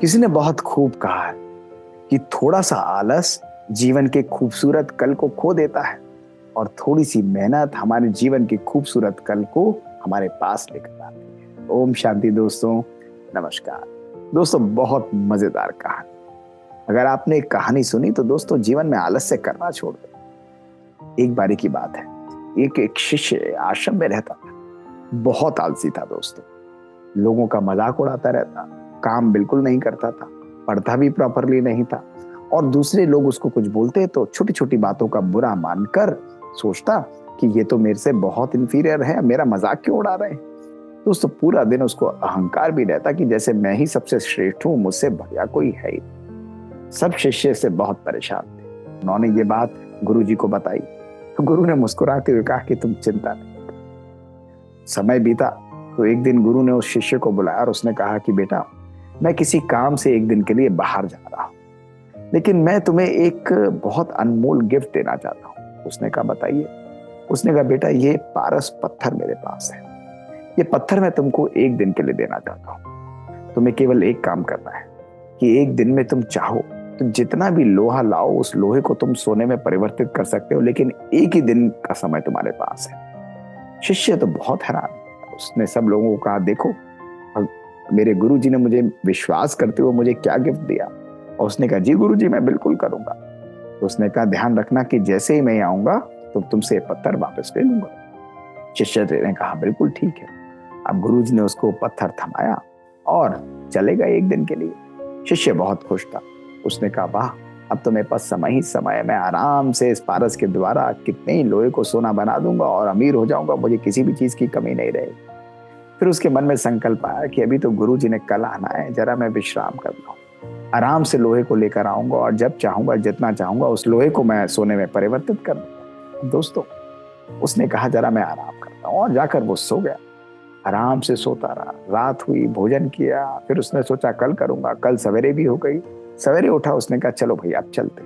किसी ने बहुत खूब कहा है कि थोड़ा सा आलस जीवन के खूबसूरत कल को खो देता है और थोड़ी सी मेहनत हमारे जीवन के खूबसूरत कल को हमारे पास लेकर आती है। ओम शांति दोस्तों, नमस्कार दोस्तों। बहुत मजेदार कहानी। अगर आपने एक कहानी सुनी तो दोस्तों जीवन में आलस्य करना छोड़ दे। एक बारी की बात है, एक शिष्य आश्रम में रहता था। बहुत आलसी था दोस्तों, लोगों का मजाक उड़ाता रहता, काम बिल्कुल नहीं करता था, पढ़ता भी प्रॉपरली नहीं था और दूसरे लोग उसको कुछ बोलते तो छोटी छोटी बातों का बुरा मानकर सोचता कि ये तो मेरे से बहुत इंफीरियर है, मेरा मजाक क्यों उड़ा रहे हैं। दोस्तों पूरा दिन उसको अहंकार भी रहता कि जैसे मैं ही सबसे श्रेष्ठ हूं, मुझसे बढ़िया कोई है ही। सब शिष्य से बहुत परेशान थे। उन्होंने ये बात गुरु जी को बताई तो गुरु ने मुस्कुराते हुए कहा कि तुम चिंता नहीं। समय बीता तो एक दिन गुरु ने उस शिष्य को बुलाया और उसने कहा कि बेटा, मैं किसी काम से एक दिन के लिए बाहर जा रहा हूं, लेकिन मैं तुम्हें एक बहुत अनमोल गिफ्ट देना चाहता हूं। उसने कहा बताइए। उसने कहा बेटा, ये पारस पत्थर मेरे पास है, ये पत्थर मैं तुमको एक दिन के लिए देना चाहता हूं। तुम्हें केवल एक काम करना है कि एक दिन में तुम चाहो तो जितना भी लोहा लाओ, उस लोहे को तुम सोने में परिवर्तित कर सकते हो, लेकिन एक ही दिन का समय तुम्हारे पास है। शिष्य तो बहुत हैरान। उसने सब लोगों को कहा देखो, मेरे गुरु जी ने मुझे विश्वास करते हुए मुझे क्या गिफ्ट दिया। और उसने कहा जी गुरु जी, मैं बिल्कुल करूंगा। तो उसने कहा ध्यान रखना कि जैसे ही मैं आऊंगा तो तुमसे पत्थर वापस ले लूंगा। शिष्य ने कहा बिल्कुल ठीक है। अब गुरु जी ने उसको पत्थर थमाया और चले गए एक दिन के लिए। शिष्य बहुत खुश था। उसने कहा वाह, अब तो मेरे पास समय ही समय है, मैं आराम से इस पारस के द्वारा कितने ही लोहे को सोना बना दूंगा और अमीर हो जाऊंगा, मुझे किसी भी चीज की कमी नहीं रहेगी। फिर उसके मन में संकल्प आया कि अभी तो गुरु जी ने कल आना है, जरा मैं विश्राम कर लूं, आराम से लोहे को लेकर आऊंगा और जब चाहूंगा जितना चाहूंगा उस लोहे को मैं सोने में परिवर्तित कर दूंगा। दोस्तों उसने कहा जरा मैं आराम करता हूं, और जाकर वो सो गया। आराम से सोता रहा। रात हुई, भोजन किया, फिर उसने सोचा कल करूंगा। कल सवेरे भी हो गई। सवेरे उठा, उसने कहा चलो भैया अब चलते।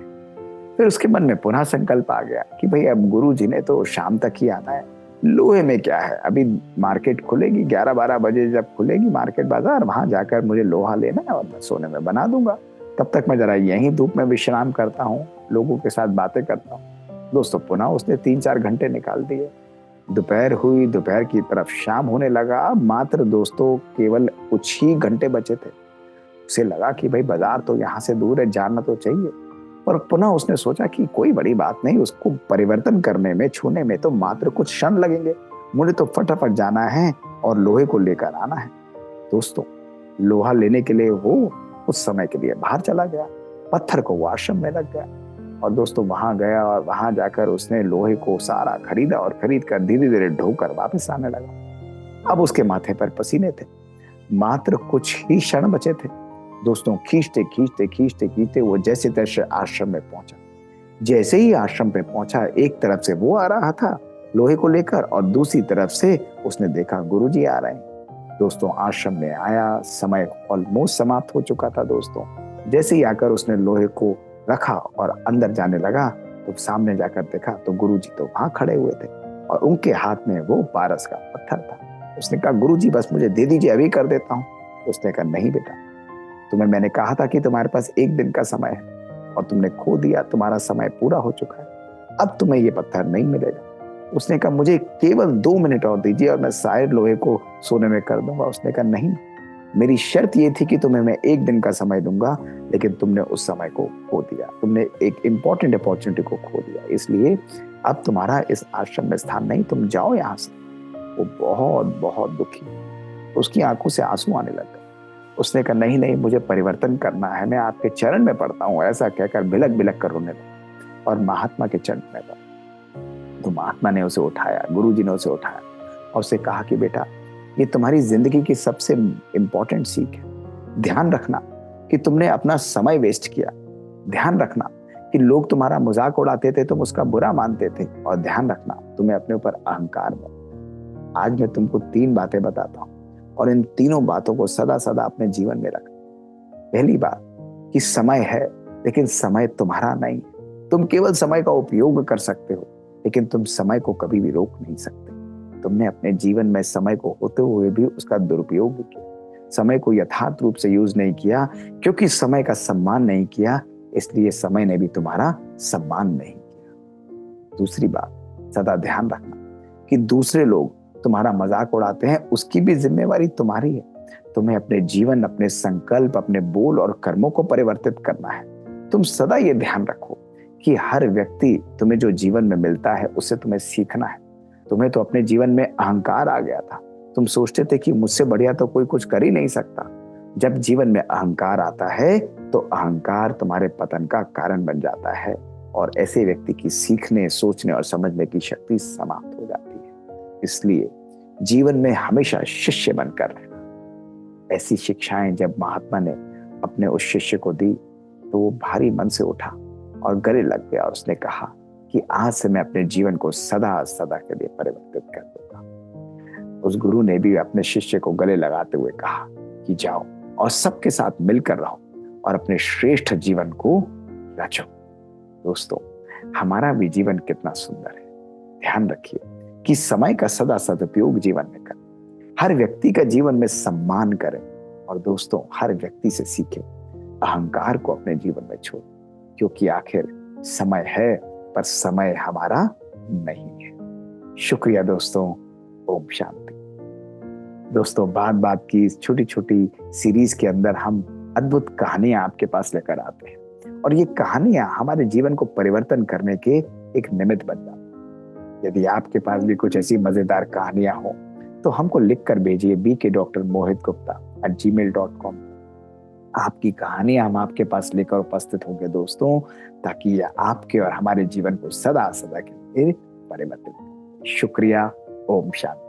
फिर उसके मन में पुनः संकल्प आ गया कि भाई अब गुरु जी ने तो शाम तक ही आना है, लोहे में क्या है, अभी मार्केट खुलेगी 11-12 बजे, जब खुलेगी मार्केट बाजार, वहां जाकर मुझे लोहा लेना है और मैं सोने में बना दूंगा। तब तक मैं जरा यहीं धूप में विश्राम करता हूँ, लोगों के साथ बातें करता हूँ। दोस्तों पुनः उसने 3-4 घंटे निकाल दिए। दोपहर हुई, दोपहर की तरफ शाम होने लगा। मात्र दोस्तों केवल कुछ ही घंटे बचे थे। उसे लगा कि भाई बाजार तो यहाँ से दूर है, जाना तो चाहिए। और पुनः उसने सोचा कि कोई बड़ी बात नहीं, उसको परिवर्तन करने में, छूने में तो मात्र कुछ क्षण लगेंगे, मुझे तो फटाफट जाना है और लोहे को लेकर आना है। दोस्तों लोहा लेने के लिए वो उस समय के लिए बाहर चला गया। पत्थर को वो आश्रम में लग गया और दोस्तों वहां गया और वहां जाकर उसने लोहे को सारा खरीदा और खरीद कर धीरे धीरे ढोकर वापस आने लगा। अब उसके माथे पर पसीने थे, मात्र कुछ ही क्षण बचे थे। दोस्तों खींचते खींचते खींचते खींचते वो जैसे तैसे आश्रम में पहुंचा। जैसे ही आश्रम पे पहुंचा, एक तरफ से वो आ रहा था लोहे को लेकर और दूसरी तरफ से उसने देखा गुरुजी आ रहे हैं। दोस्तों आश्रम में आया, समय ऑलमोस्ट समाप्त हो चुका था। दोस्तों जैसे ही आकर उसने लोहे को रखा और अंदर जाने लगा तो सामने जाकर देखा तो गुरुजी तो वहां खड़े हुए थे और उनके हाथ में वो पारस का पत्थर था। उसने कहा गुरुजी बस मुझे दे दीजिए, अभी कर देता हूँ। उसने कहा नहीं बेटा, तुम्हें मैंने कहा था कि तुम्हारे पास एक दिन का समय है और तुमने खो दिया, तुम्हारा समय पूरा हो चुका है, अब तुम्हें ये पत्थर नहीं मिलेगा। उसने कहा मुझे केवल 2 मिनट और दीजिए और मैं सारे लोहे को सोने में कर दूंगा। उसने कहा नहीं, मेरी शर्त ये थी कि तुम्हें मैं एक दिन का समय दूंगा, लेकिन तुमने उस समय को खो दिया, तुमने एक इंपॉर्टेंट अपॉर्चुनिटी को खो दिया, इसलिए अब तुम्हारा इस आश्रम में स्थान नहीं, तुम जाओ यहाँ से। वो बहुत बहुत दुखी, उसकी आंखों से आंसू आने लग गए। उसने कहा नहीं नहीं, मुझे परिवर्तन करना है, मैं आपके चरण में पड़ता हूँ। ऐसा कहकर बिलक बिलक कर रोने लगा और महात्मा के चरण में पड़ा। तो महात्मा ने उसे उठाया, गुरुजी ने उसे उठाया और उसे कहा कि बेटा, ये तुम्हारी जिंदगी की सबसे इंपॉर्टेंट सीख है। ध्यान रखना कि तुमने अपना समय वेस्ट किया। ध्यान रखना कि लोग तुम्हारा मजाक उड़ाते थे, तुम उसका बुरा मानते थे। और ध्यान रखना तुम्हें अपने ऊपर अहंकार में। आज मैं तुमको 3 बातें बताता हूँ और इन तीनों बातों को सदा सदा अपने जीवन में रखना। पहली बात कि समय है, लेकिन समय तुम्हारा नहीं। तुम केवल समय का उपयोग कर सकते हो, लेकिन तुम समय को कभी भी रोक नहीं सकते। तुमने अपने जीवन में समय को होते हुए भी उसका दुरुपयोग भी किया। समय को यथार्थ रूप से यूज नहीं किया, क्योंकि समय का सम्मान नहीं किया, इसलिए समय ने भी तुम्हारा सम्मान नहीं किया। दूसरी बात, सदा ध्यान रखना कि दूसरे लोग तुम्हारा मजाक उड़ाते हैं, उसकी भी जिम्मेवारी तुम्हारी है। तुम्हें अपने जीवन, अपने संकल्प, अपने बोल और कर्मों को परिवर्तित करना है। तुम सदा ये ध्यान रखो कि हर व्यक्ति तुम्हें जो जीवन में मिलता है उससे तुम्हें सीखना है। तुम्हें तो अपने जीवन में अहंकार आ गया था, तुम सोचते थे कि मुझसे बढ़िया तो कोई कुछ कर ही नहीं सकता। जब जीवन में अहंकार आता है तो अहंकार तुम्हारे पतन का कारण बन जाता है और ऐसे व्यक्ति की सीखने, सोचने और समझने की शक्ति समाप्त हो जाती है। इसलिए जीवन में हमेशा शिष्य बनकर रहना। ऐसी शिक्षाएं जब महात्मा ने अपने उस शिष्य को दी तो वो भारी मन से उठा और गले लग गया और उसने कहा कि आज से मैं अपने जीवन को सदा सदा के लिए परिवर्तित कर दूंगा। उस गुरु ने भी अपने शिष्य को गले लगाते हुए कहा कि जाओ और सबके साथ मिलकर रहो और अपने श्रेष्ठ जीवन को रचो। दोस्तों, हमारा भी जीवन कितना सुंदर है। ध्यान रखिए कि समय का सदा सदुपयोग जीवन में करें, हर व्यक्ति का जीवन में सम्मान करें और दोस्तों हर व्यक्ति से सीखें। अहंकार को अपने जीवन में छोड़ें, क्योंकि आखिर समय है पर समय हमारा नहीं है। शुक्रिया दोस्तों। ओम शांति। दोस्तों, बात बात की इस छोटी छोटी सीरीज के अंदर हम अद्भुत कहानियां आपके पास लेकर आते हैं और ये कहानियां हमारे जीवन को परिवर्तन करने के एक निमित्त बन जाती हैं। यदि आपके पास भी कुछ ऐसी मजेदार कहानियां हो तो हमको लिख कर भेजिए bk.mohitgupta@gmail.com। आपकी कहानियां हम आपके पास लेकर उपस्थित होंगे दोस्तों, ताकि यह आपके और हमारे जीवन को सदा सदा के लिए परिवर्तित करें। शुक्रिया। ओम शांति।